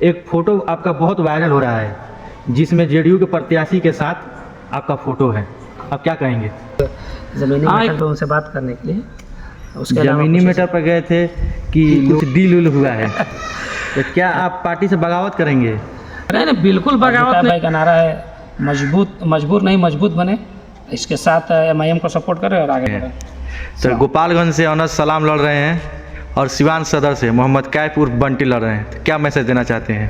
एक फोटो आपका बहुत वायरल हो रहा है जिसमें जेडीयू के प्रत्याशी के साथ आपका फोटो है, आप क्या कहेंगे? ज़मीनी मैटर पे उनसे बात करने के लिए, उसके अलावा जमीनी कुछ मैटर पर गए थे कि कुछ डील उल हुआ है, तो क्या आप पार्टी से बगावत करेंगे? नहीं, बिल्कुल बगावत नहीं। का नारा है मजबूर नहीं मजबूत बने, इसके साथ MIM को सपोर्ट करें और आगे बढ़ें। सर, गोपालगंज से अनस सलाम लड़ रहे हैं और सिवान सदर से मोहम्मद कैफ उर्फ बंटी लड़ रहे हैं, तो क्या मैसेज देना चाहते हैं?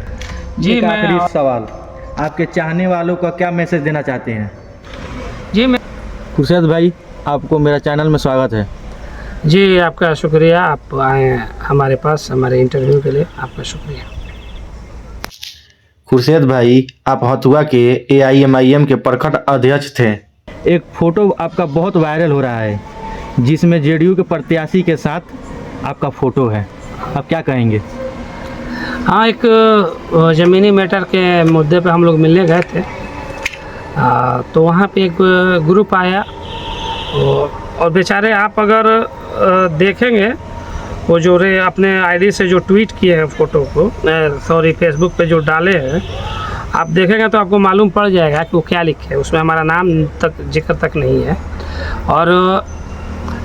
जी, मैं आखिरी सवाल, आपके चाहने वालों को क्या मैसेज देना चाहते हैं? जी मैं खुर्शीद भाई, आपको मेरा चैनल में स्वागत है। जी, आपका शुक्रिया, आप आए हमारे पास हमारे इंटरव्यू के लिए, आपका शुक्रिया। खुर्शीद भाई, आप हथुआ के AIMIM के प्रखंड अध्यक्ष थे। एक फोटो आपका बहुत वायरल हो रहा है जिसमें जेडीयू के प्रत्याशी के साथ आपका फोटो है, आप क्या कहेंगे? हाँ, एक ज़मीनी मैटर के मुद्दे पे हम लोग मिलने गए थे, तो वहाँ पे एक ग्रुप आया और बेचारे, आप अगर देखेंगे वो जो अपने आईडी से जो ट्वीट किए हैं फ़ोटो को, सॉरी फेसबुक पे जो डाले हैं, आप देखेंगे तो आपको मालूम पड़ जाएगा कि वो क्या लिखे है। उसमें हमारा नाम तक जिक्र तक नहीं है। और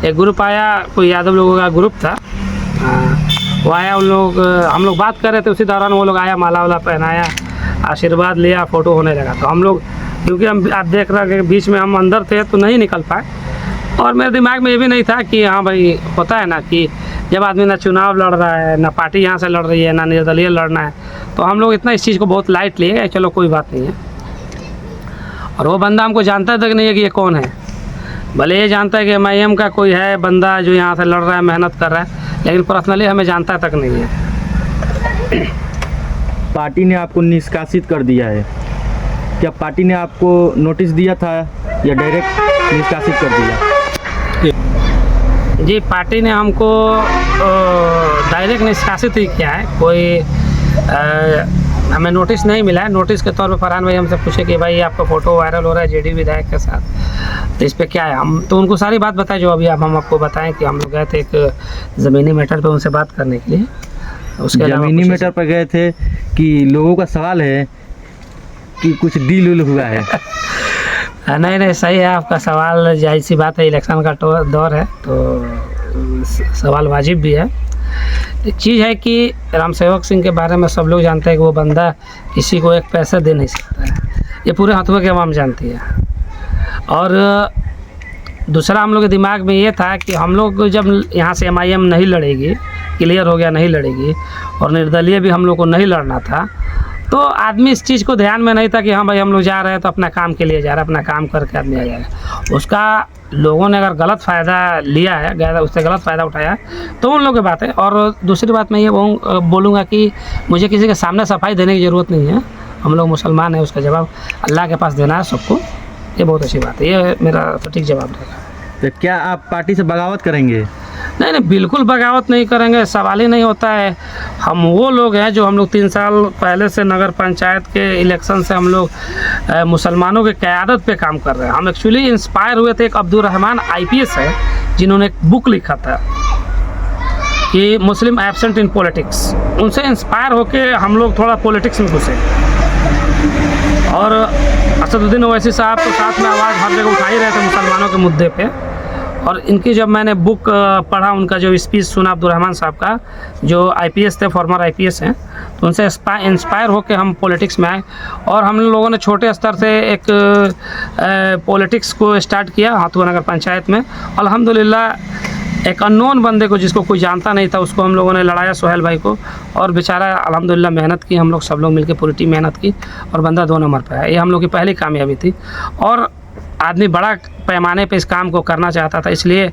एक ग्रुप आया, कोई यादव लोगों का ग्रुप था, वो आया, हम लोग बात कर रहे थे, उसी दौरान वो लोग आया, माला वाला पहनाया, आशीर्वाद लिया, फ़ोटो होने लगा। तो हम लोग, क्योंकि आप देख रहे हैं कि बीच में हम अंदर थे तो नहीं निकल पाए, और मेरे दिमाग में ये भी नहीं था कि हाँ भाई, होता है ना कि जब आदमी ना चुनाव लड़ रहा है, ना पार्टी यहाँ से लड़ रही है, ना निर्दलीय लड़ना है, तो हम लोग इतना इस चीज़ को बहुत लाइट लिए, चलो कोई बात नहीं है। और वो बंदा हमको जानता तक नहीं है कि ये कौन है, भले ये जानता है कि MIM का कोई है बंदा जो यहाँ से लड़ रहा है, मेहनत कर रहा है, लेकिन पर्सनली हमें जानता तक नहीं है। पार्टी ने आपको निष्कासित कर दिया है, क्या पार्टी ने आपको नोटिस दिया था या डायरेक्ट निष्कासित कर दिया? जी, पार्टी ने हमको डायरेक्ट निष्कासित ही किया है, कोई हमें नोटिस नहीं मिला है। नोटिस के तौर पे फरहान भाई हमसे पूछे कि भाई आपका फ़ोटो वायरल हो रहा है जेडीयू विधायक के साथ, तो इस पर क्या है। हम तो उनको सारी बात बताएं जो अभी हम आपको बताएं कि हम लोग गए थे एक ज़मीनी मैटर पे उनसे बात करने के लिए। उसके ज़मीनी मैटर पर गए थे कि लोगों का सवाल है कि कुछ डील उल हुआ है। नहीं, सही है आपका सवाल, जाहिर सी बात है, इलेक्शन का दौर है तो सवाल वाजिब भी है। एक चीज़ है कि रामसेवक सिंह के बारे में सब लोग जानते हैं कि वो बंदा किसी को एक पैसा दे नहीं सकता है, ये पूरे हथुआ के आवाम जानती है। और दूसरा, हम लोग के दिमाग में ये था कि हम लोग जब यहाँ से MIM नहीं लड़ेगी, क्लियर हो गया नहीं लड़ेगी, और निर्दलीय भी हम लोग को नहीं लड़ना था, तो आदमी इस चीज़ को ध्यान में नहीं था कि हाँ भाई हम लोग जा रहे हैं तो अपना काम के लिए जा रहे हैं, अपना काम करके आदमी आ जाएगा। उसका लोगों ने अगर गलत फ़ायदा लिया है, उससे गलत फ़ायदा उठाया तो उन लोगों की बात है। और दूसरी बात मैं ये बोलूँगा कि मुझे किसी के सामने सफाई देने की ज़रूरत नहीं है, हम लोग मुसलमान हैं, उसका जवाब अल्लाह के पास देना है सबको, ये बहुत अच्छी बात है, ये मेरा सटीक जवाब रहेगा। तो क्या आप पार्टी से बगावत करेंगे? नहीं, बिल्कुल बगावत नहीं करेंगे, सवाल ही नहीं होता है। हम वो लोग हैं जो हम लोग 3 साल पहले से नगर पंचायत के इलेक्शन से हम लोग मुसलमानों के क़यादत पे काम कर रहे हैं। हम एक्चुअली इंस्पायर हुए थे, एक अब्दुल रहमान IPS है जिन्होंने एक बुक लिखा था कि मुस्लिम एब्सेंट इन पॉलिटिक्स, उनसे इंस्पायर होके हम लोग थोड़ा पॉलिटिक्स में घुसे। और असदुद्दीन ओवैसी साहब तो साथ में आवाज़ हर जगह उठा ही रहे थे मुसलमानों के मुद्दे पे। और इनकी जब मैंने बुक पढ़ा, उनका जो स्पीच सुना अब्दुल रहमान साहब का, जो IPS थे, फॉर्मर IPS हैं, तो उनसे इंस्पायर होकर हम पॉलिटिक्स में आए। और हम लोगों ने छोटे स्तर से एक पॉलिटिक्स को स्टार्ट किया हथुआ नगर पंचायत में। अल्हम्दुलिल्लाह एक अननोन बंदे को, जिसको कोई जानता नहीं था, उसको हम लोगों ने लड़ाया, सोहेल भाई को, और बेचारा अल्हम्दुलिल्लाह मेहनत की, हम लोग सब लोग मिलकर पूरी टीम मेहनत की और बंदा 2 नंबर पर आया। ये हम लोग की पहली कामयाबी थी। और आदमी बड़ा पैमाने पे इस काम को करना चाहता था, इसलिए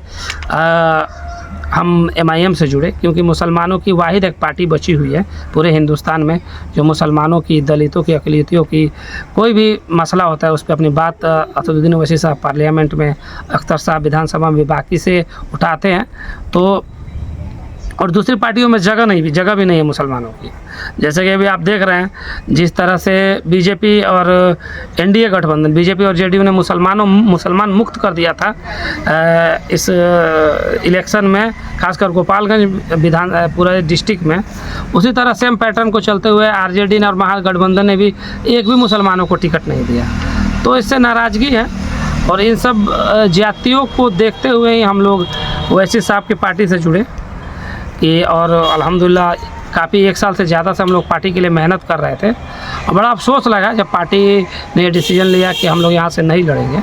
हम MIM से जुड़े, क्योंकि मुसलमानों की वाहिद एक पार्टी बची हुई है पूरे हिंदुस्तान में जो मुसलमानों की, दलितों की, अक़लियतियों की कोई भी मसला होता है उस पर अपनी बात असदुद्दीन ओवैसी साहब पार्लियामेंट में, अख्तर साहब विधानसभा में बाकी से उठाते हैं। तो और दूसरी पार्टियों में जगह भी नहीं है मुसलमानों की। जैसे कि अभी आप देख रहे हैं जिस तरह से बीजेपी और एनडीए गठबंधन, बीजेपी और जेडीयू ने मुसलमान मुक्त कर दिया था इस इलेक्शन में, खासकर गोपालगंज पूरे डिस्ट्रिक्ट में। उसी तरह सेम पैटर्न को चलते हुए आरजेडी ने और महागठबंधन ने भी एक भी मुसलमानों को टिकट नहीं दिया। तो इससे नाराज़गी है और इन सब जातियों को देखते हुए ही हम लोग ओवैसी साहब की पार्टी से जुड़े कि और अल्हम्दुलिल्लाह काफ़ी 1 साल से ज़्यादा से हम लोग पार्टी के लिए मेहनत कर रहे थे और बड़ा अफसोस लगा जब पार्टी ने डिसीजन लिया कि हम लोग यहाँ से नहीं लड़ेंगे।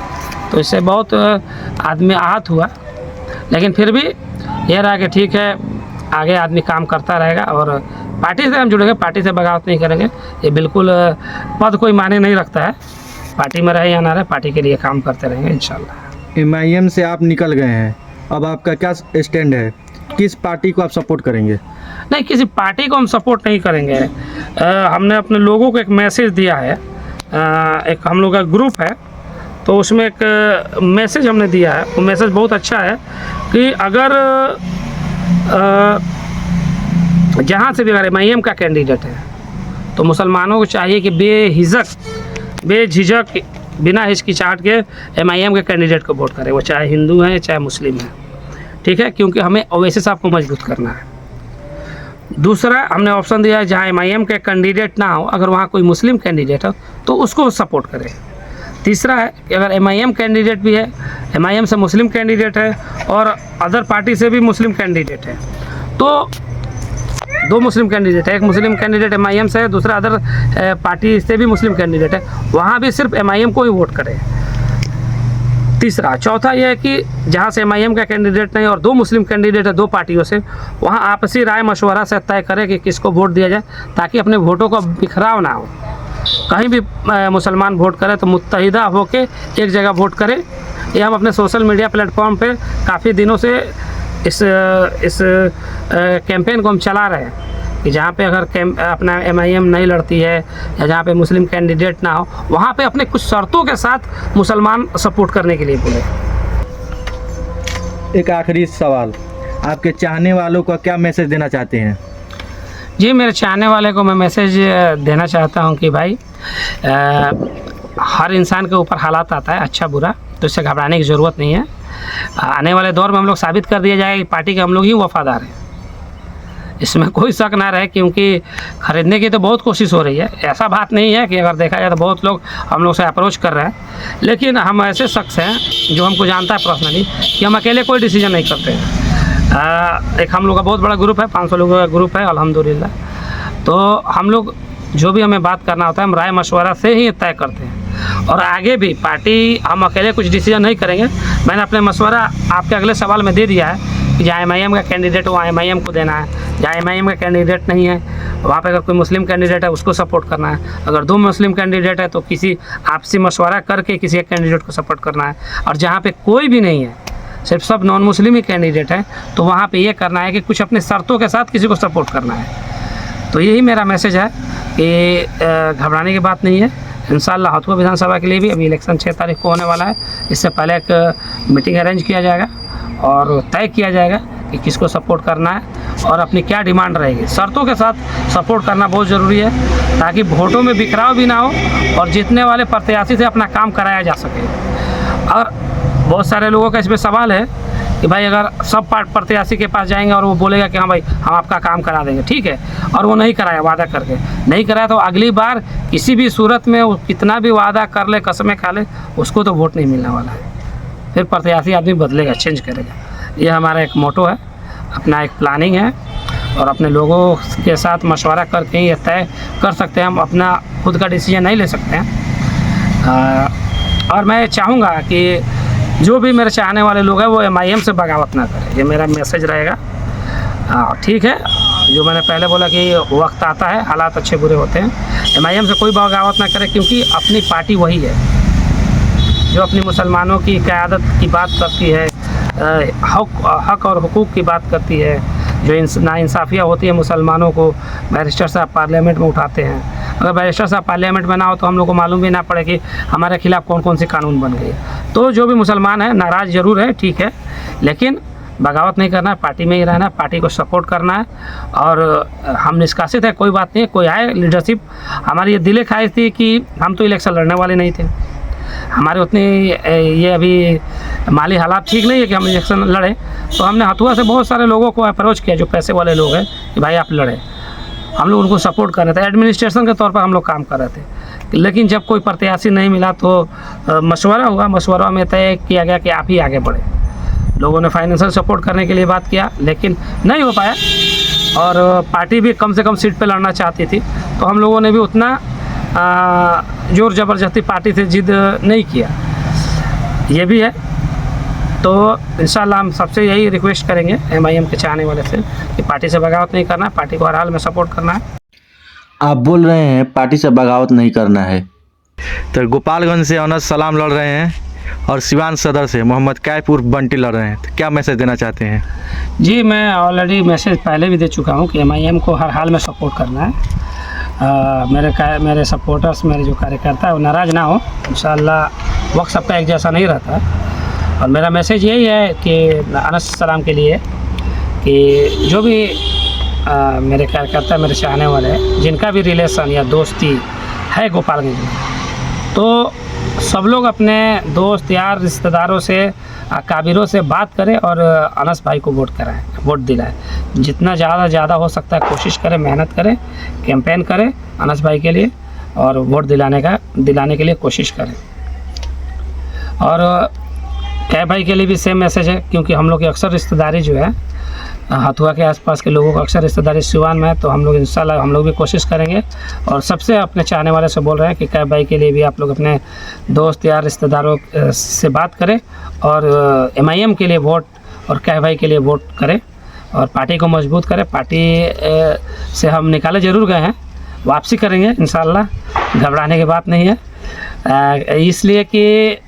तो इससे बहुत आदमी आहत हुआ, लेकिन फिर भी यह रहा कि ठीक है, आगे आदमी काम करता रहेगा और पार्टी से हम जुड़ेंगे, पार्टी से बगावत नहीं करेंगे। ये बिल्कुल पद कोई मायने नहीं रखता है, पार्टी में रहे या ना रहे, पार्टी के लिए काम करते रहेंगे इंशाल्लाह। MIM से आप निकल गए हैं, अब आपका क्या स्टैंड है? किस पार्टी को आप सपोर्ट करेंगे? नहीं, किसी पार्टी को हम सपोर्ट नहीं करेंगे। हमने अपने लोगों को एक मैसेज दिया है, एक हम लोग का ग्रुप है तो उसमें एक मैसेज हमने दिया है। वो मैसेज बहुत अच्छा है कि अगर जहाँ से भी अगर MIM का कैंडिडेट है तो मुसलमानों को चाहिए कि बेझिझक बिना हिचकिचाहट के MIM के कैंडिडेट को वोट करें, वो चाहे हिंदू हैं चाहे मुस्लिम हैं, ठीक है, क्योंकि हमें ओवैसी साहब को मजबूत करना है। दूसरा हमने ऑप्शन दिया है जहाँ MIM के कैंडिडेट ना हो, अगर वहाँ कोई मुस्लिम कैंडिडेट हो तो उसको सपोर्ट करें। तीसरा है कि अगर MIM कैंडिडेट भी है, MIM से मुस्लिम कैंडिडेट है और अदर पार्टी से भी मुस्लिम कैंडिडेट है, तो 2 मुस्लिम कैंडिडेट है, एक मुस्लिम कैंडिडेट MIM से है, दूसरा अदर पार्टी से भी मुस्लिम कैंडिडेट है, वहाँ भी सिर्फ MIM को ही वोट करें। तीसरा, चौथा यह है कि जहाँ से MIM का कैंडिडेट नहीं और 2 मुस्लिम कैंडिडेट है 2 पार्टियों से, वहाँ आपसी राय मशवरा से तय करें कि किसको वोट दिया जाए, ताकि अपने वोटों का बिखराव ना हो। कहीं भी मुसलमान वोट करे तो मुत्तहिदा होके एक जगह वोट करें। ये हम अपने सोशल मीडिया प्लेटफॉर्म पे काफ़ी दिनों से इस कैंपेन को हम चला रहे हैं कि जहाँ पे अगर अपना MIM नहीं लड़ती है या जहाँ पे मुस्लिम कैंडिडेट ना हो, वहाँ पे अपने कुछ शर्तों के साथ मुसलमान सपोर्ट करने के लिए बोले। एक आखिरी सवाल, आपके चाहने वालों को क्या मैसेज देना चाहते हैं? जी, मेरे चाहने वाले को मैं मैसेज देना चाहता हूँ कि भाई हर इंसान के ऊपर हालात आता है, अच्छा बुरा, तो इससे घबराने की ज़रूरत नहीं है। आने वाले दौर में हम लोग साबित कर दिया जाएगा कि पार्टी के हम लोग ही वफादार हैं, इसमें कोई शक ना रहे, क्योंकि ख़रीदने की तो बहुत कोशिश हो रही है। ऐसा बात नहीं है कि अगर देखा जाए तो बहुत लोग हम लोग से अप्रोच कर रहे हैं, लेकिन हम ऐसे शख्स हैं जो हमको जानता है पर्सनली कि हम अकेले कोई डिसीजन नहीं करते हैं। एक हम लोग का बहुत बड़ा ग्रुप है, 500 लोगों का ग्रुप है अल्हम्दुलिल्लाह। तो हम लोग जो भी हमें बात करना होता है हम राय मशवरा से ही तय करते हैं, और आगे भी पार्टी हम अकेले कुछ डिसीजन नहीं करेंगे। मैंने अपने मशवरा आपके अगले सवाल में दे दिया है कि जहाँ MIM का कैंडिडेट हो वहाँ MIM को देना है, जहाँ MIM का कैंडिडेट नहीं है वहाँ पे अगर कोई मुस्लिम कैंडिडेट है उसको सपोर्ट करना है, अगर 2 मुस्लिम कैंडिडेट है तो किसी आपसी मशवरा करके किसी एक कैंडिडेट को सपोर्ट करना है, और जहाँ पे कोई भी नहीं है सिर्फ सब नॉन मुस्लिम ही कैंडिडेट हैं तो वहाँ पे ये करना है कि कुछ अपने शर्तों के साथ किसी को सपोर्ट करना है। तो यही मेरा मैसेज है कि घबराने की बात नहीं है। इंशाअल्लाह हथुआ विधानसभा के लिए भी अभी इलेक्शन 6 तारीख को होने वाला है, इससे पहले एक मीटिंग अरेंज किया जाएगा और तय किया जाएगा कि किसको सपोर्ट करना है और अपनी क्या डिमांड रहेगी। शर्तों के साथ सपोर्ट करना बहुत ज़रूरी है ताकि वोटों में बिखराव भी ना हो और जीतने वाले प्रत्याशी से अपना काम कराया जा सके। और बहुत सारे लोगों का इसमें सवाल है कि भाई अगर सब प्रत्याशी के पास जाएंगे और वो बोलेगा कि हाँ भाई हम आपका काम करा देंगे, ठीक है, और वो नहीं कराया, वादा करके नहीं कराया, तो अगली बार किसी भी सूरत में वो कितना भी वादा कर ले, कसमें खा ले, उसको तो वोट नहीं मिलने वाला है। फिर प्रत्याशी आदमी बदलेगा, चेंज करेगा। ये हमारा एक मोटो है, अपना एक प्लानिंग है और अपने लोगों के साथ मशवरा करके ही तय कर सकते हैं। हम अपना खुद का डिसीजन नहीं ले सकते हैं। और मैं चाहूँगा कि जो भी मेरे चाहने वाले लोग हैं वो MIM से बगावत ना करें, ये मेरा मैसेज रहेगा। ठीक है, जो मैंने पहले बोला कि वक्त आता है, हालात अच्छे बुरे होते हैं, MIM से कोई बगावत ना करे, क्योंकि अपनी पार्टी वही है जो अपनी मुसलमानों की क़यादत की बात करती है, हक और हुकूक की बात करती है। जो नाइंसाफ़ियाँ होती है मुसलमानों को बैरिस्टर साहब पार्लियामेंट में उठाते हैं, अगर बैरिस्टर साहब पार्लियामेंट में ना हो तो हम लोग को मालूम भी ना पड़े कि हमारे खिलाफ़ कौन कौन से कानून बन गए। तो जो भी मुसलमान है नाराज़ ज़रूर है, ठीक है, लेकिन बगावत नहीं करना है, पार्टी में ही रहना है, पार्टी को सपोर्ट करना है। और हम निष्कासित है, कोई बात नहीं है, कोई आए लीडरशिप। हमारी ये दिले ख्वाहिश थी कि हम तो इलेक्शन लड़ने वाले नहीं थे, हमारे उतनी ये अभी माली हालात ठीक नहीं है कि हम इलेक्शन लड़ें। तो हमने हथुआ से बहुत सारे लोगों को अप्रोच किया जो पैसे वाले लोग हैं कि भाई आप लड़ें। हम लोग उनको सपोर्ट कर रहे थे, एडमिनिस्ट्रेशन के तौर पर हम लोग काम कर रहे थे। लेकिन जब कोई प्रत्याशी नहीं मिला तो मशवरा हुआ, मशवरा में तय किया गया कि आप ही आगे बढ़े। लोगों ने फाइनेंशियल सपोर्ट करने के लिए बात किया, लेकिन नहीं हो पाया। और पार्टी भी कम से कम सीट पे लड़ना चाहती थी, तो हम लोगों ने भी उतना जोर ज़बरदस्ती पार्टी से जिद नहीं किया। ये भी है। तो इंशाल्लाह हम सबसे यही रिक्वेस्ट करेंगे MIM के चाहने वाले से कि पार्टी से बगावत नहीं करना, पार्टी को हर हाल में सपोर्ट करना है। आप बोल रहे हैं पार्टी से बगावत नहीं करना है, तो गोपालगंज से अनस सलाम लड़ रहे हैं और सिवान सदर से मोहम्मद कैफुर बंटी लड़ रहे हैं, तो क्या मैसेज देना चाहते हैं? जी, मैं ऑलरेडी मैसेज पहले भी दे चुका हूँ कि MIM को हर हाल में सपोर्ट करना है। मेरे सपोर्टर्स, मेरे जो कार्यकर्ता है वो नाराज़ ना हो। इंशाल्लाह वक्त सबका एक जैसा नहीं रहता। और मेरा मैसेज यही है कि अनस सलाम के लिए कि जो भी मेरे कार्यकर्ता, मेरे चाहने वाले हैं, जिनका भी रिलेशन या दोस्ती है गोपालगंज में, तो सब लोग अपने दोस्त यार रिश्तेदारों से, काबिरों से बात करें और अनस भाई को वोट कराएं, वोट दिलाएं। जितना ज़्यादा हो सकता है कोशिश करें, मेहनत करें, कैंपेन करें अनस भाई के लिए और वोट दिलाने के लिए कोशिश करें। और कैफ भाई के लिए भी सेम मैसेज है, क्योंकि हम लोग की अक्सर रिश्तेदारी जो है हथुआ के आसपास के लोगों को अक्सर रिश्तेदारी सिवान में है, तो हम लोग इंशाल्लाह हम लोग भी कोशिश करेंगे। और सबसे अपने चाहने वाले से बोल रहे हैं कि कैफ भाई के लिए भी आप लोग अपने दोस्त यार रिश्तेदारों से बात करें और MIM के लिए वोट और कैफ भाई के लिए वोट करें और पार्टी को मजबूत करें। पार्टी से हम निकाले ज़रूर गए हैं, वापसी करेंगे इंशाल्लाह, घबराने की बात नहीं है। इसलिए कि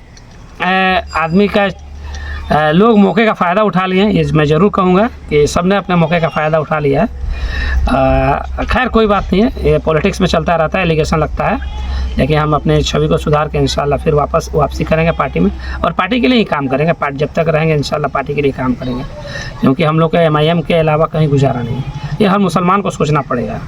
आदमी का लोग मौके का फ़ायदा उठा लिए हैं, ये मैं ज़रूर कहूँगा कि सब ने अपने मौके का फ़ायदा उठा लिया है। खैर कोई बात नहीं है, ये पॉलिटिक्स में चलता रहता है, एलिगेशन लगता है, लेकिन हम अपने छवि को सुधार के इंशाल्लाह फिर वापसी करेंगे पार्टी में और पार्टी के लिए ही काम करेंगे। पार्टी जब तक रहेंगे इंशाल्लाह पार्टी के लिए काम करेंगे, क्योंकि हम लोग के MIM के अलावा कहीं गुजारा नहीं है। ये हर मुसलमान को सोचना पड़ेगा।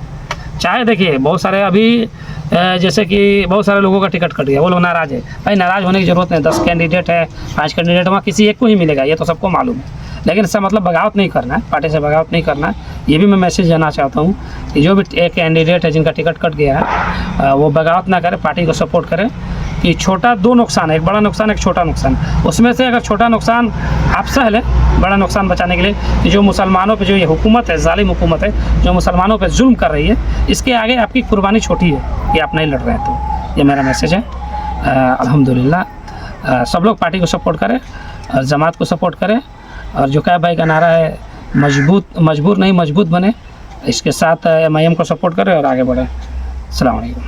चाहे देखिए बहुत सारे अभी जैसे कि बहुत सारे लोगों का टिकट कट गया, वो लोग नाराज़ है। भाई नाराज़ होने की ज़रूरत नहीं, 10 कैंडिडेट है, 5 कैंडिडेट, वहाँ किसी एक को ही मिलेगा, ये तो सबको मालूम है। लेकिन इसका मतलब बगावत नहीं करना है, पार्टी से बगावत नहीं करना है। ये भी मैं मैसेज देना चाहता हूँ कि जो भी एक कैंडिडेट है जिनका टिकट कट गया है वो बगावत ना करे, पार्टी को सपोर्ट करें। कि छोटा 2 नुकसान है, एक बड़ा नुकसान एक छोटा नुकसान। उसमें से अगर छोटा नुकसान आप सह लें, बड़ा नुकसान बचाने के लिए कि जो मुसलमानों पे जो ये हुकूमत है, जालिम हुकूमत है, जो मुसलमानों पे जुल्म कर रही है, इसके आगे आपकी कुर्बानी छोटी है कि आप नहीं लड़ रहे हैं। तो ये मेरा मैसेज है। अल्हम्दुलिल्लाह सब लोग पार्टी को सपोर्ट करें और जमात को सपोर्ट करें और जो कैफ भाई का नारा है मजबूर नहीं मजबूत बने, इसके साथ MIM को सपोर्ट करें और आगे बढ़ें। अस्सलाम वालेकुम।